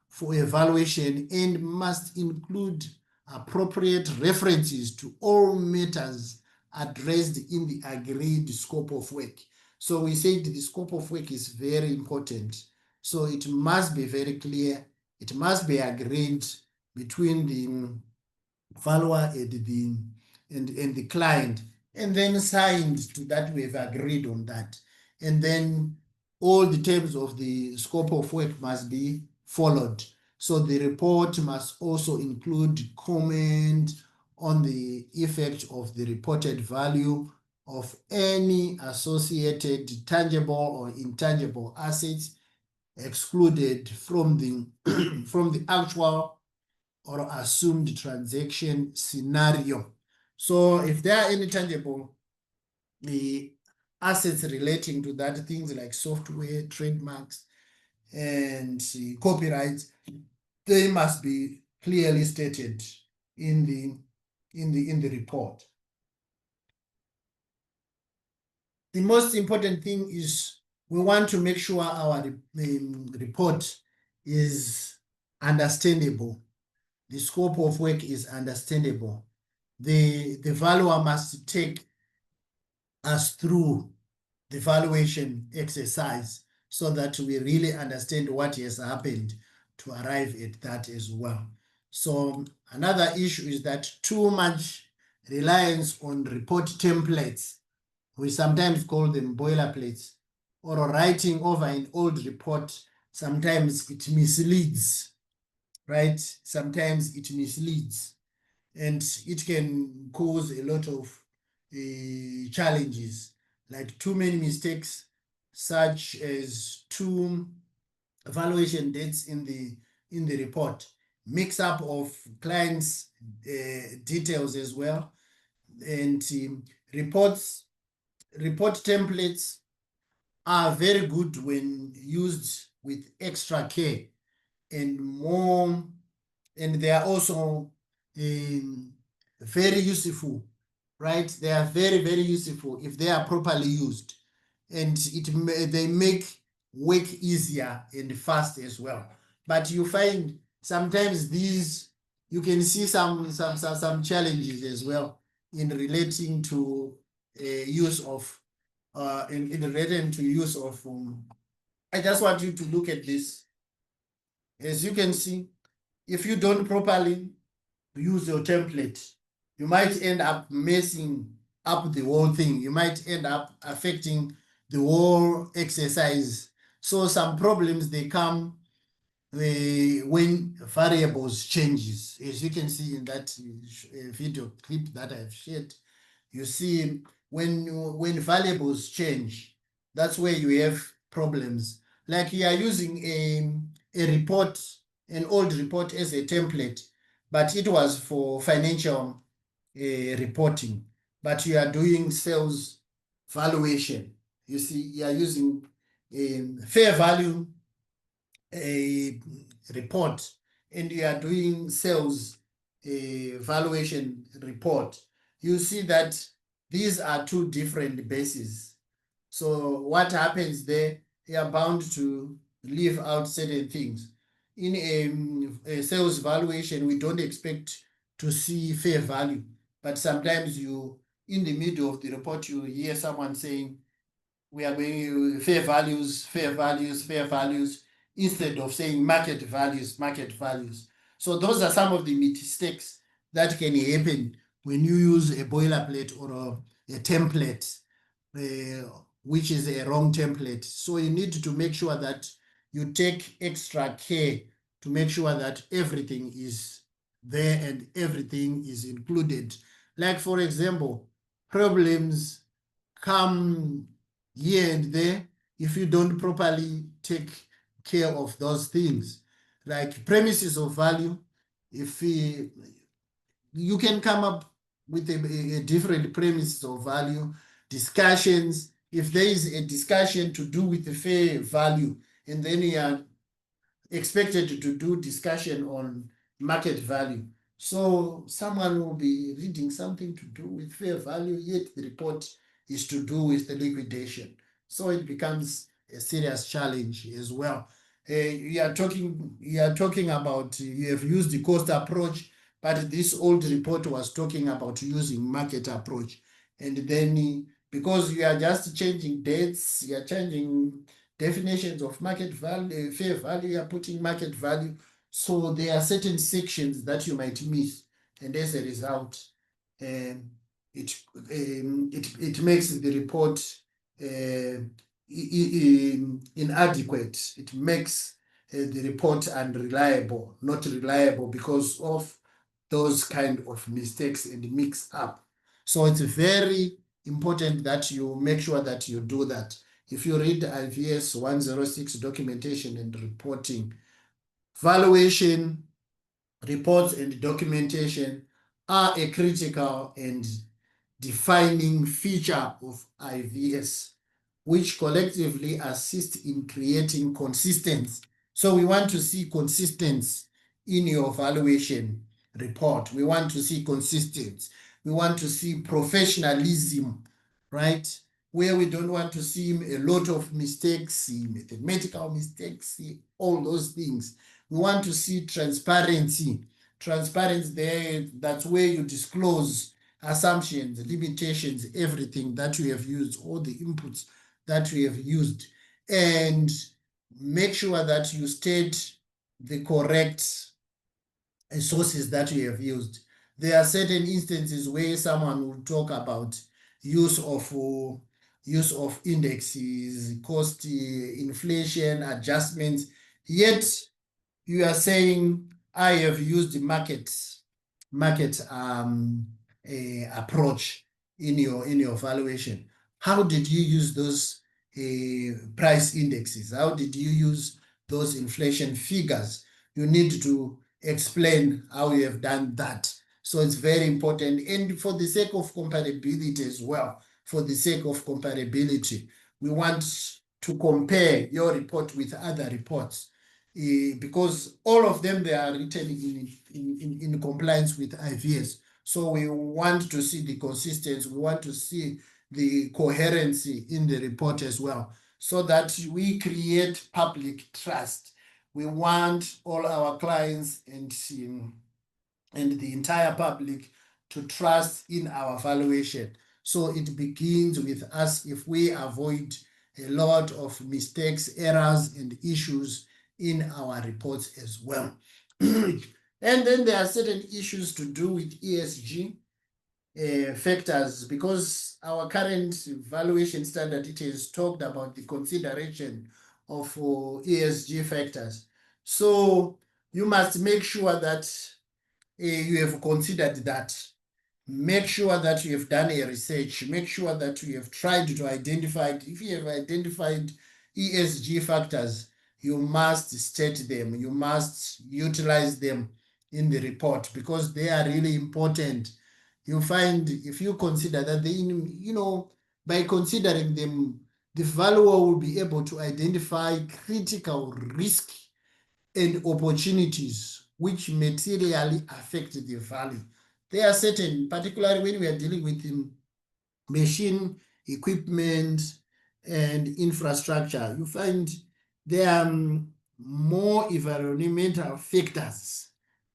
for evaluation and must include appropriate references to all matters addressed in the agreed scope of work. So we said the scope of work is very important. So it must be very clear. It must be agreed between the valuer and the client, and then signed to that we've agreed on that. And then all the terms of the scope of work must be followed. So the report must also include comment on the effect of the reported value of any associated tangible or intangible assets excluded from the from the actual or assumed transaction scenario. So if there are any tangible the assets relating to that, things like software, trademarks, and copyrights, they must be clearly stated in the report. The most important thing is we want to make sure our report is understandable. The scope of work is understandable. The valuer must take us through the valuation exercise so that we really understand what has happened to arrive at that as well. So another issue is that too much reliance on report templates, we sometimes call them boilerplates, or writing over an old report, sometimes it misleads, right? Sometimes it misleads, and it can cause a lot of challenges, like too many mistakes, such as two valuation dates in the report, mix up of clients' details as well, and report templates are very good when used with extra care and more, and they are also very useful, right? They are very, very useful if they are properly used, and they make work easier and fast as well. But you find sometimes these, you can see some challenges as well in relating to use of in relating to use of I just want you to look at this. As you can see, if you don't properly use your template, you might end up messing up the whole thing. You might end up affecting the whole exercise. So some problems, they come when variables changes. As you can see in that video clip that I've shared, you see when variables change, that's where you have problems. Like you are using a report, an old report as a template, but it was for financial reporting, but you are doing sales valuation. You see, you are using fair value report, and you are doing sales valuation report. You see that these are two different bases. So what happens there, you are bound to leave out certain things. In a sales valuation, we don't expect to see fair value, but sometimes in the middle of the report, you hear someone saying, we are going fair values, fair values, fair values, instead of saying market values, market values. So those are some of the mistakes that can happen when you use a boilerplate or a template, which is a wrong template. So you need to make sure that you take extra care to make sure that everything is there and everything is included. Like, for example, problems come here and there if you don't properly take care of those things. Like premises of value, if you can come up with a different premises of value, discussions, if there is a discussion to do with the fair value, and then you are expected to do discussion on market value. So someone will be reading something to do with fair value, yet the report is to do with the liquidation. So it becomes a serious challenge as well. You are talking about, you have used the cost approach, but this old report was talking about using market approach. And then because you are just changing dates, you are changing definitions of market value, fair value, you are putting market value. So there are certain sections that you might miss. And as a result, it makes the report inadequate. It makes the report unreliable, not reliable because of those kind of mistakes and mix up. So it's very important that you make sure that you do that. If you read IVS 106 documentation and reporting, valuation, reports and documentation are a critical and defining feature of IVS, which collectively assist in creating consistency. So we want to see consistency in your valuation report. We want to see consistency. We want to see professionalism, right? Where we don't want to see a lot of mistakes, mathematical mistakes, all those things. We want to see transparency. Transparency there, that's where you disclose assumptions, limitations, everything that you have used, all the inputs that we have used, and make sure that you state the correct sources that you have used. There are certain instances where someone will talk about use of indexes, cost, inflation adjustments, yet you are saying I have used market approach in your valuation. How did you use those price indexes? How did you use those inflation figures? You need to explain how you have done that. So it's very important. And for the sake of comparability as well, for the sake of comparability, we want to compare your report with other reports because all of them, they are written in compliance with IVS. So we want to see the consistency, we want to see the coherency in the report as well, so that we create public trust. We want all our clients and the entire public to trust in our valuation. So it begins with us. If we avoid a lot of mistakes, errors, and issues in our reports as well. And then there are certain issues to do with ESG factors, because our current valuation standard, it has talked about the consideration of ESG factors. So you must make sure that you have considered that. Make sure that you have done a research. Make sure that you have tried to identify. If you have identified ESG factors, you must state them. You must utilize them in the report because they are really important. You find if you consider that by considering them, the valuer will be able to identify critical risk and opportunities which materially affect the value. There are certain, particularly when we are dealing with machine, equipment, and infrastructure, you find there are more environmental factors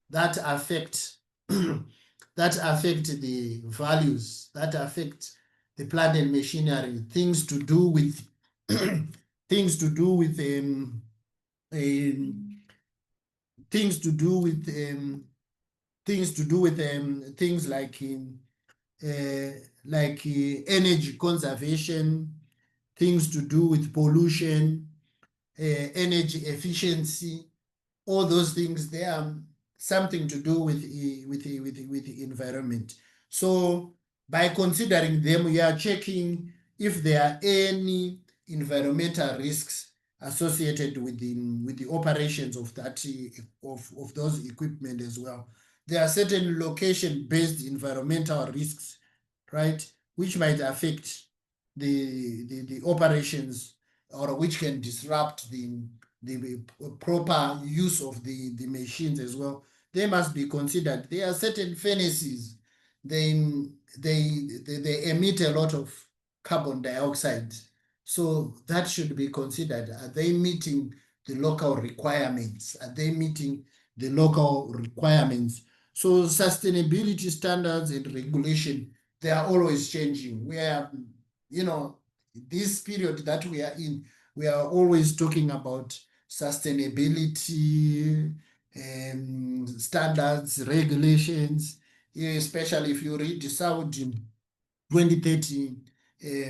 that affect that affect the values, that affect the plant and machinery, things to do with things to do with things like energy conservation, things to do with pollution, energy efficiency. All those things, they are something to do with the environment. So by considering them, we are checking if there are any environmental risks associated with the operations of that of those equipment as well. There are certain location-based environmental risks, right, which might affect the operations, or which can disrupt the proper use of the machines as well. They must be considered. There are certain furnaces, they emit a lot of carbon dioxide. So that should be considered. Are they meeting the local requirements? Are they meeting the local requirements? So sustainability standards and regulation, they are always changing. We are, this period that we are in, we are always talking about sustainability and standards, regulations, especially if you read the Saudi 2030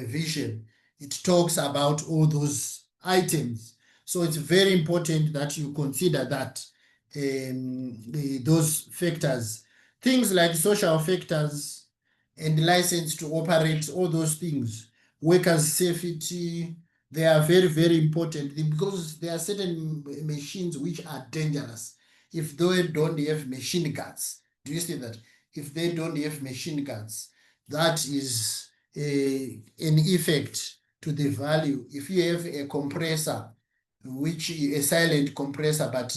vision, it talks about all those items. So it's very important that you consider that those factors, things like social factors, and license to operate, all those things. Workers' safety, they are very, very important because there are certain machines which are dangerous. If they don't have machine guards, do you see that? If they don't have machine guards, that is an effect to the value. If you have a compressor, which is a silent compressor, but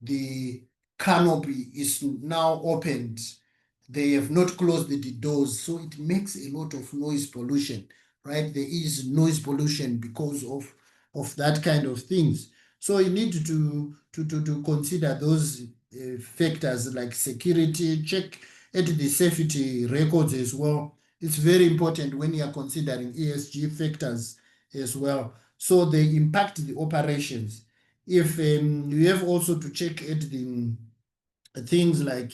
the canopy is now opened, they have not closed the doors, so it makes a lot of noise pollution, right? There is noise pollution because of that kind of things. So you need to consider those factors like security, check at the safety records as well. It's very important when you are considering ESG factors as well. So they impact the operations. If you have also to check at the things like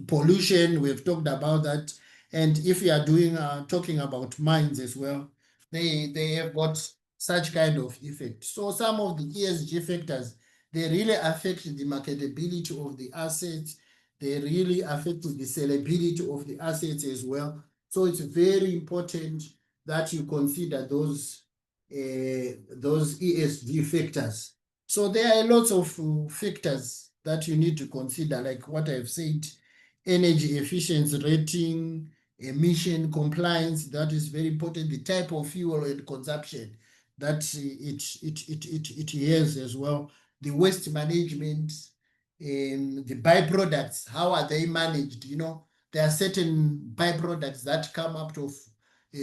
pollution, we've talked about that. And if you are doing talking about mines as well, they have got such kind of effect. So some of the ESG factors, they really affect the marketability of the assets. They really affect the sellability of the assets as well. So it's very important that you consider those ESG factors. So there are lots of factors that you need to consider, like what I've said, energy efficiency rating, emission compliance, that is very important, the type of fuel and consumption that it has as well, the waste management, the byproducts, how are they managed? You know, there are certain byproducts that come out of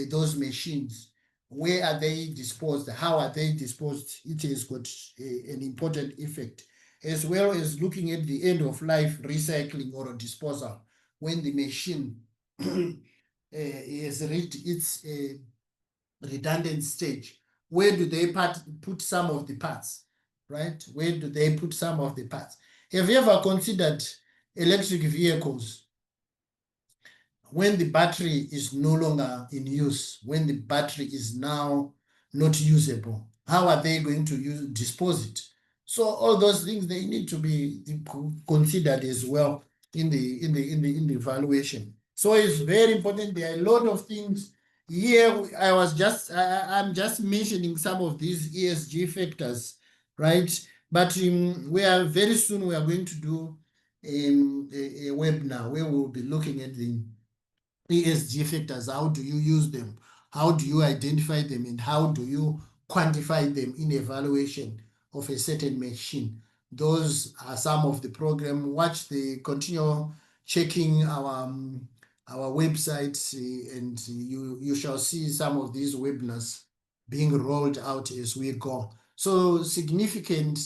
those machines. Where are they disposed? How are they disposed? It has got an important effect, as well as looking at the end of life recycling or disposal. When the machine has reached its redundant stage, where do they put some of the parts, right? Where do they put some of the parts? Have you ever considered electric vehicles? When the battery is no longer in use, when the battery is now not usable, how are they going to dispose it? So all those things, they need to be considered as well in the evaluation. So it's very important. There are a lot of things here. I'm just mentioning some of these ESG factors, right? But we are very soon, we are going to do a webinar where we'll be looking at the ESG factors. How do you use them? How do you identify them? And how do you quantify them in evaluation of a certain machine? Those are some of the program. Continue checking our website, and you shall see some of these webinars being rolled out as we go. So significant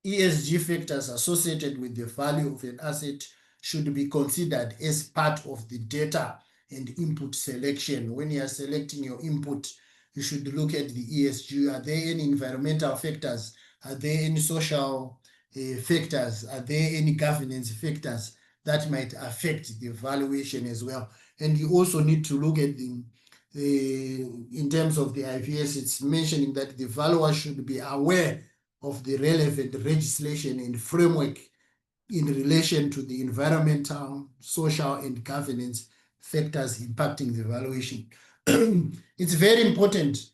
ESG factors associated with the value of an asset should be considered as part of the data and input selection. When you are selecting your input, you should look at the ESG. Are there any environmental factors? Are there any social factors? Are there any governance factors that might affect the valuation as well? And you also need to look at in terms of the IPS, it's mentioning that the valuer should be aware of the relevant legislation and framework in relation to the environmental, social, and governance factors impacting the valuation. It's very important.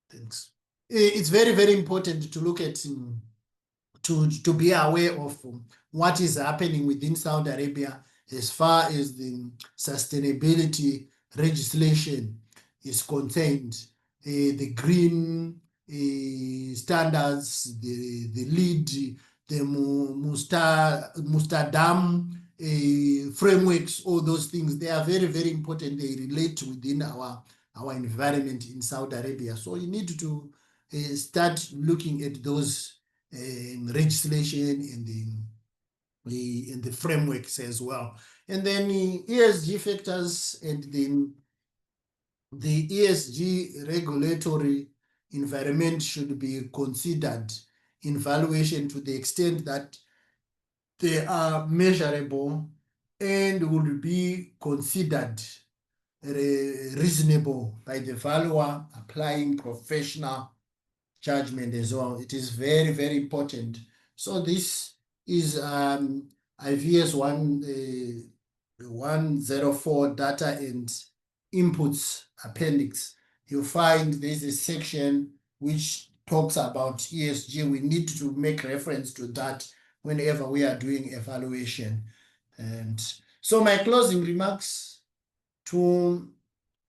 Thanks. It's very, very important to look at, to be aware of what is happening within Saudi Arabia as far as the sustainability legislation is concerned. The green standards, the lead, the Mustadam frameworks, all those things, they are very, very important. They relate within our environment in Saudi Arabia. So you need to start looking at those legislation and the frameworks as well. And then the ESG factors and the ESG regulatory environment should be considered in valuation to the extent that they are measurable and will be considered reasonable by the valuer applying professional judgment as well. It is very, very important. So this is IVS 104 data and inputs appendix. You find there's a section which talks about ESG. We need to make reference to that whenever we are doing evaluation. And so my closing remarks, to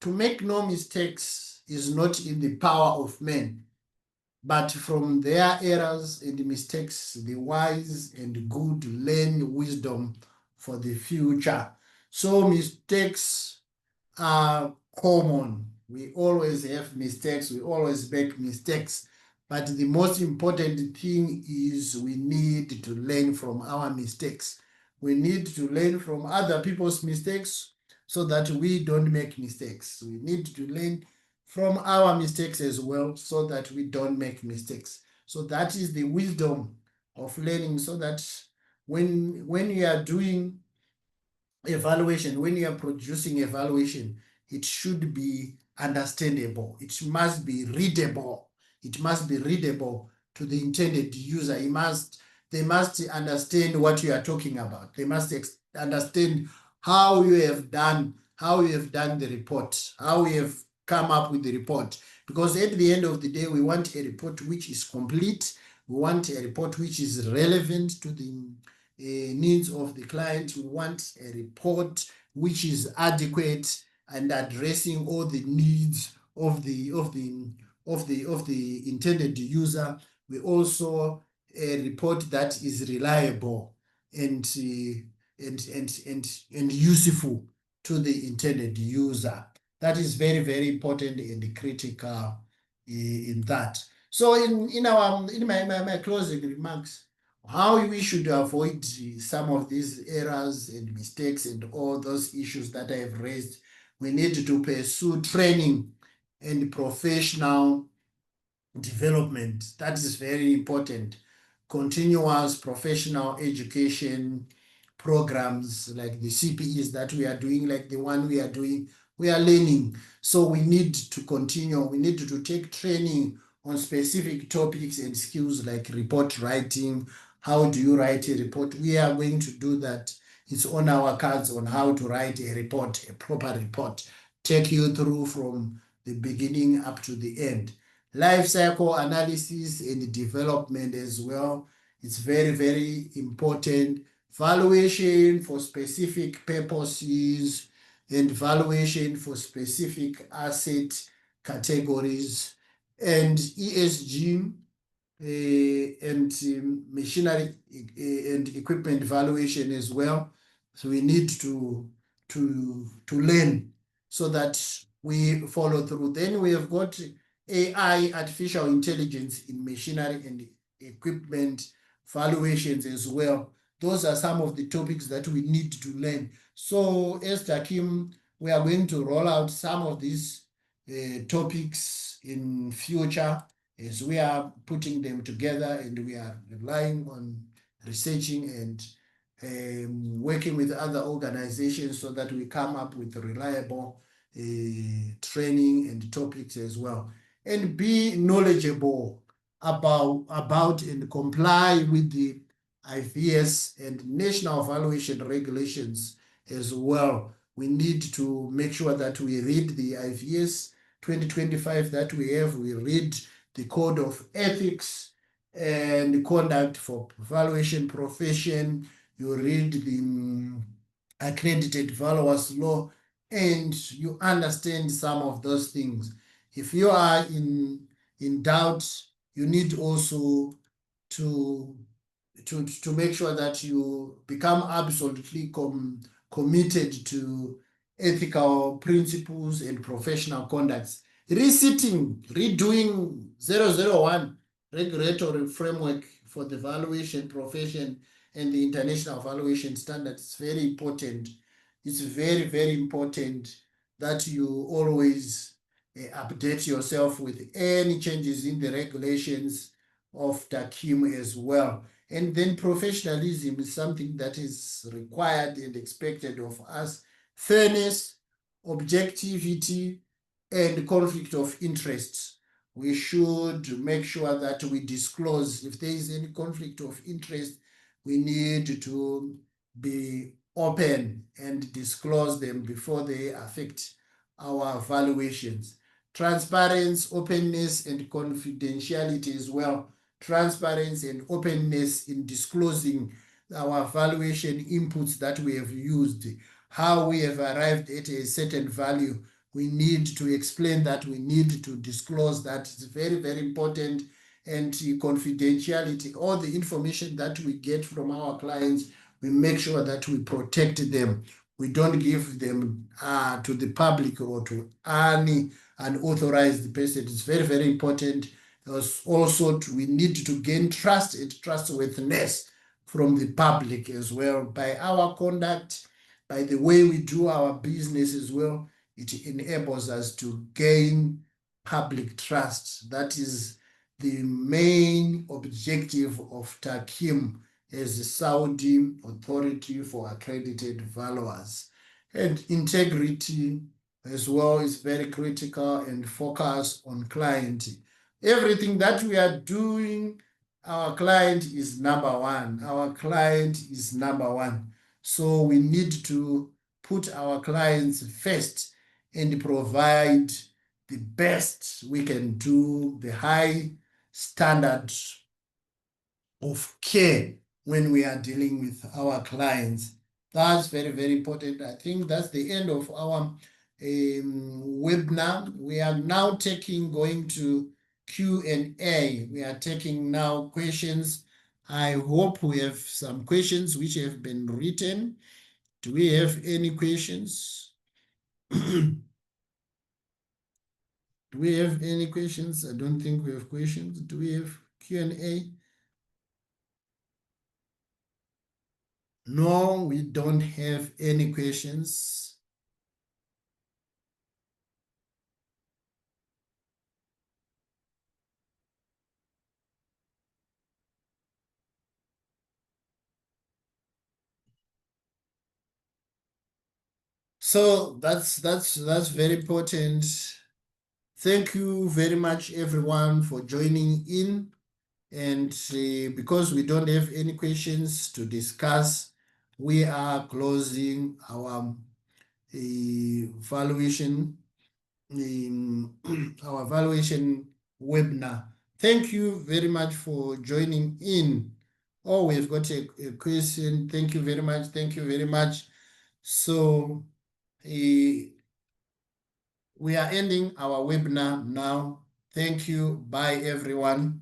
make no mistakes is not in the power of men, but from their errors and mistakes, the wise and good learn wisdom for the future. So mistakes are common. We always have mistakes. We always make mistakes. But the most important thing is we need to learn from our mistakes. We need to learn from other people's mistakes so that we don't make mistakes. We need to learn from our mistakes as well so that we don't make mistakes. So that is the wisdom of learning, so that when you are doing evaluation, when you are producing evaluation, it should be understandable. It must be readable. It must be readable to the intended user. They must understand what you are talking about. They must understand how you have done the report, how you have come up with the report. Because at the end of the day, we want a report which is complete. We want a report which is relevant to the needs of the client. We want a report which is adequate and addressing all the needs of the intended user. We also a report that is reliable and useful to the intended user. That is very, very important and critical in that. So in my closing remarks, how we should avoid some of these errors and mistakes and all those issues that I have raised, we need to pursue training and professional development. That is very important. Continuous professional education programs like the CPEs that we are doing, like the one we are doing, we are learning. So we need to continue. We need to take training on specific topics and skills like report writing. How do you write a report? We are going to do that. It's on our cards on how to write a report, a proper report. Take you through from the beginning up to the end. Life cycle analysis and development as well. It's very, very important. Valuation for specific purposes and valuation for specific asset categories, and ESG and machinery and equipment valuation as well. So we need to learn so that we follow through. Then we have got AI, artificial intelligence in machinery and equipment valuations as well. Those are some of the topics that we need to learn. So as Taqiim, we are going to roll out some of these topics in future as we are putting them together, and we are relying on researching and working with other organizations so that we come up with reliable training and topics as well, and be knowledgeable about and comply with the IVS and national evaluation regulations as well. We need to make sure that we read the IVS 2025 that we have. We read the Code of Ethics and Conduct for Evaluation Profession. You read the Accredited Valuers Law, and you understand some of those things. If you are in doubt, you need also to make sure that you become absolutely committed to ethical principles and professional conducts. Redoing 001 regulatory framework for the valuation profession and the international valuation standards is very important. It's very, very important that you always update yourself with any changes in the regulations of Taqiim as well. And then professionalism is something that is required and expected of us. Fairness, objectivity, and conflict of interest. We should make sure that we disclose if there is any conflict of interest. we need to be open and disclose them before they affect our valuations. Transparency, openness, and confidentiality as well. Transparency and openness in disclosing our valuation inputs that we have used, how we have arrived at a certain value. We need to explain that, we need to disclose that. It's very, very important. And confidentiality, all the information that we get from our clients, we make sure that we protect them. We don't give them to the public or to any unauthorized person. It's very, very important. Also, we need to gain trust and trustworthiness from the public as well by our conduct, by the way we do our business as well. It enables us to gain public trust. That is the main objective of Taqiim as the Saudi authority for accredited valuers. And integrity as well is very critical, and focus on client. Everything that we are doing, our client is number one. Our client is number one. So we need to put our clients first and provide the best we can do, the high standard of care when we are dealing with our clients. That's very, very important. I think that's the end of our webinar. We are now going to Q&A. We are taking now questions. I hope we have some questions which have been written. Do we have any questions? Do we have any questions? I don't think we have questions. Do we have Q&A? No, we don't have any questions. So that's very important. Thank you very much, everyone, for joining in. And because we don't have any questions to discuss, we are closing our valuation our valuation webinar. Thank you very much for joining in. Oh, we've got a question. Thank you very much. Thank you very much. So we are ending our webinar now. Thank you. Bye, everyone.